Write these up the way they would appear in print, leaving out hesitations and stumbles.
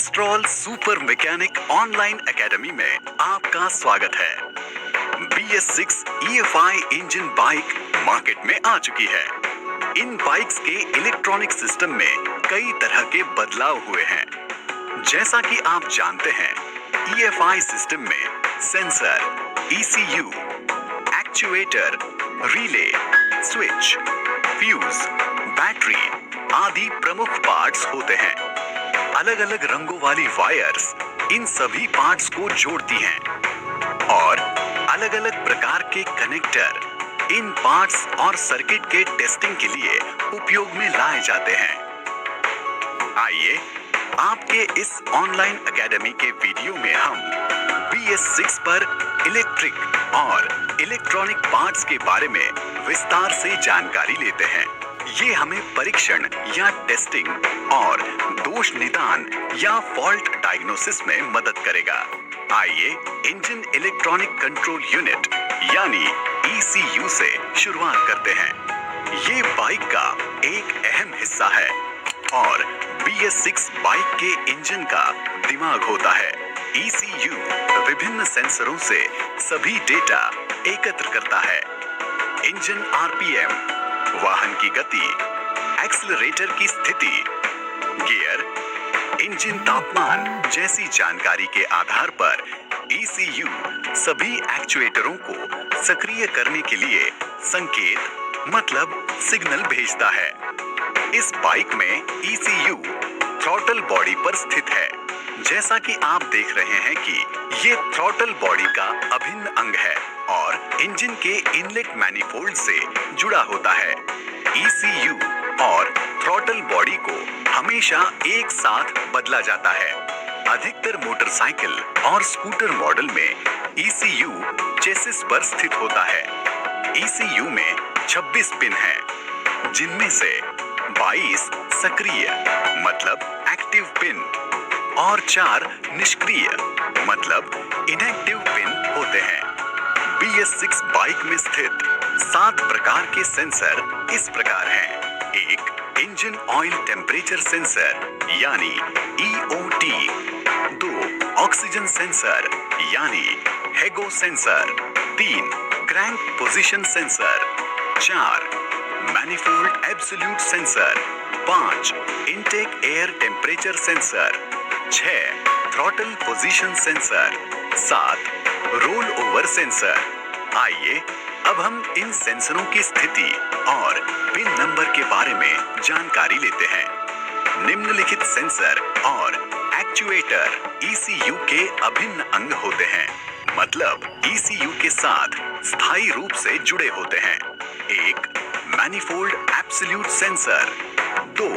Castrol super mechanic online academy में आपका स्वागत है। BS6 EFI engine bike market में आ चुकी है। इन बाइक्स के इलेक्ट्रॉनिक सिस्टम में कई तरह के बदलाव हुए हैं। जैसा कि आप जानते हैं, EFI सिस्टम में sensor, ECU, actuator, relay, switch, fuse, battery आदि प्रमुख पार्ट्स होते हैं। अलग अलग रंगों वाली वायर्स इन सभी पार्ट्स को जोड़ती हैं और अलग अलग प्रकार के कनेक्टर इन पार्ट्स और सर्किट के टेस्टिंग के लिए उपयोग में लाए जाते हैं। आइए आपके इस ऑनलाइन एकेडमी के वीडियो में हम BS6 पर इलेक्ट्रिक और इलेक्ट्रॉनिक पार्ट्स के बारे में विस्तार से जानकारी लेते हैं। ये हमें परीक्षण या टेस्टिंग और दोष निदान या फॉल्ट डायग्नोसिस में मदद करेगा। आइए इंजन इलेक्ट्रॉनिक कंट्रोल यूनिट यानी ECU से शुरुआत करते हैं। ये बाइक का एक अहम हिस्सा है और BS6 बाइक के इंजन का दिमाग होता है। ECU विभिन्न सेंसरों से सभी डेटा एकत्र करता है। इंजन RPM, वाहन की गति, एक्सीलरेटर की स्थिति, गियर, इंजन तापमान जैसी जानकारी के आधार पर ECU सभी एक्चुएटरों को सक्रिय करने के लिए संकेत मतलब सिग्नल भेजता है। इस बाइक में ECU थ्रॉटल बॉडी पर स्थित है। जैसा कि आप देख रहे हैं कि ये थ्रॉटल बॉडी का अभिन्न अंग है और इंजन के इनलेट मैनिफोल्ड से जुड़ा होता है। ECU और थ्रॉटल बॉडी को हमेशा एक साथ बदला जाता है। अधिकतर मोटरसाइकिल और स्कूटर मॉडल में ECU चेसिस पर स्थित होता है। ECU में 26 पिन हैं, जिनमें से 22 सक्रिय मतलब एक्टिव पिन और 4 निष्क्रिय मतलब इनएक्टिव पिन होते हैं। BS6 बाइक में स्थित 7 प्रकार के सेंसर इस प्रकार हैं। एक इंजन ऑयल टेम्परेचर सेंसर यानी EOT, 2 ऑक्सीजन सेंसर यानी हेगो sensor, 3 crank position sensor, 4 manifold absolute sensor, 5 intake air temperature sensor, 6 throttle position sensor, 7 role over sensor. आइए अब हम इन सेंसरों की स्थिति और पिन नंबर के बारे में जानकारी लेते हैं। निम्नलिखित सेंसर और एक्चुएटर ECU के अभिन्न अंग होते हैं, मतलब ECU के साथ स्थायी रूप से जुड़े होते हैं। 1 manifold absolute sensor, 2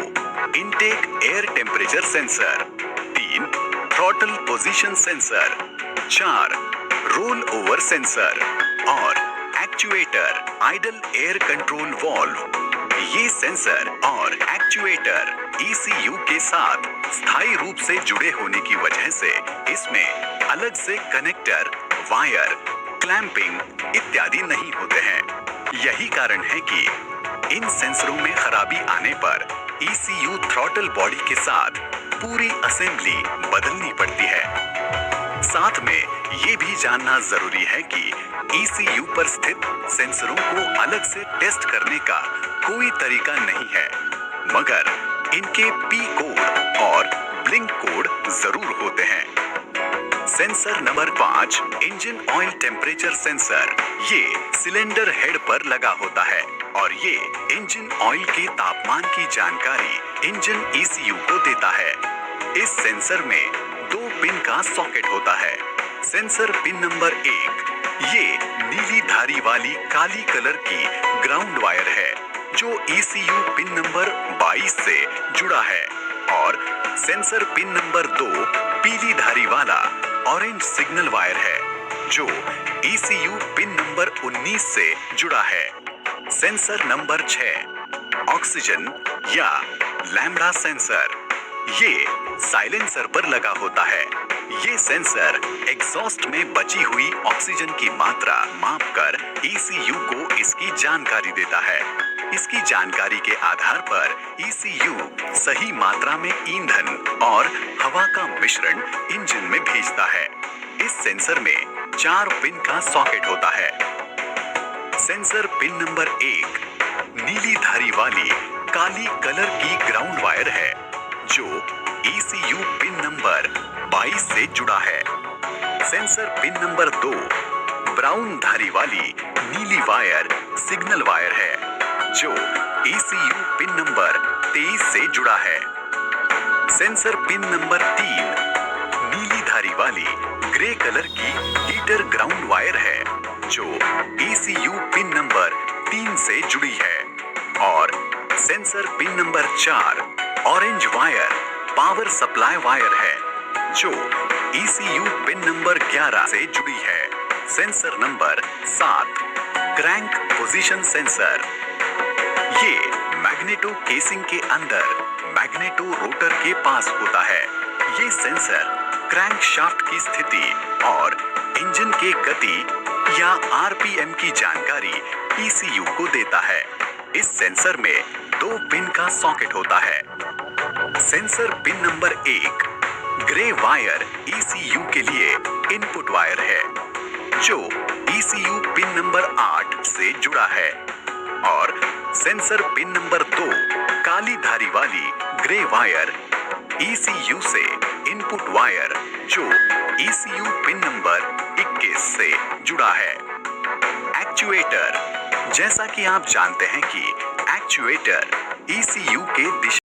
intake air temperature sensor, 3 throttle position sensor, 4 roll over sensor और actuator idle air control valve. ये सेंसर और एक्चुएटर ECU के साथ स्थायी रूप से जुड़े होने की वजह से इसमें अलग से कनेक्टर, वायर, क्लैंपिंग इत्यादि नहीं होते हैं। यही कारण है कि इन सेंसरों में खराबी आने पर ECU थ्रॉटल बॉडी के साथ पूरी असेंबली बदलनी पड़ती है। साथ में ये भी जानना जरूरी है कि ECU पर स्थित सेंसरों को अलग से टेस्ट करने का कोई तरीका नहीं है, मगर इनके P कोड और ब्लिंक कोड जरूर होते हैं। Sensor number 5 engine oil temperature sensor. ये सिलेंडर हेड पर लगा होता है और ये इंजन ऑयल के तापमान की जानकारी इंजन ECU को देता है। इस सेंसर में 2 पिन का सॉकेट होता है। सेंसर पिन नंबर 1 ये नीली धारी वाली काली कलर की ग्राउंड वायर है जो ECU पिन नंबर 22 से जुड़ा है और सेंसर पिन नंबर 2 पीली धारी वाला ऑरेंज सिग्नल वायर है जो ECU पिन नंबर 19 से जुड़ा है। सेंसर नंबर 6 ऑक्सीजन या लैम्ब्डा सेंसर। ये साइलेंसर पर लगा होता है। ये सेंसर एग्जॉस्ट में बची हुई ऑक्सीजन की मात्रा मापकर ECU को इसकी जानकारी देता है। इसकी जानकारी के आधार पर ECU सही मात्रा में ईंधन और हवा का मिश्रण इंजन में भेजता है। इस सेंसर में 4 पिन का सॉकेट होता है। सेंसर पिन नंबर 1 नीली धारी वाली काली कलर की ग्राउंड वायर है जो ECU पिन नंबर 22 से जुड़ा है। सेंसर पिन नंबर 2 ब्राउन धारी वाली नीली वायर सिग्नल वायर है जो ECU पिन नंबर 23 से जुड़ा है। सेंसर पिन नंबर 3 नीली धारी वाली ग्रे कलर की हीटर ग्राउंड वायर है जो ECU पिन नंबर 3 से जुड़ी है। और sensor pin number 4 orange wire power supply wire है जो ECU पिन नंबर 11 से जुड़ी है। Sensor number 7 crank position sensor, ये मैग्नेटो केसिंग के अंदर मैग्नेटो रोटर के पास होता है। ये सेंसर क्रैंक शाफ्ट की स्थिति और इंजन के गति या RPM की जानकारी ECU को देता है। इस सेंसर में 2 पिन का सॉकेट होता है। Sensor pin number 1 grey wire ECU के लिए इनपुट वायर है जो ECU पिन नंबर 8 से जुड़ा है। और सेंसर पिन नंबर 2 काली धारी वाली ग्रे वायर ECU से इनपुट वायर जो ECU पिन नंबर 21 से जुड़ा है। एक्चुएटर, जैसा कि आप जानते हैं कि एक्चुएटर ECU के दिशा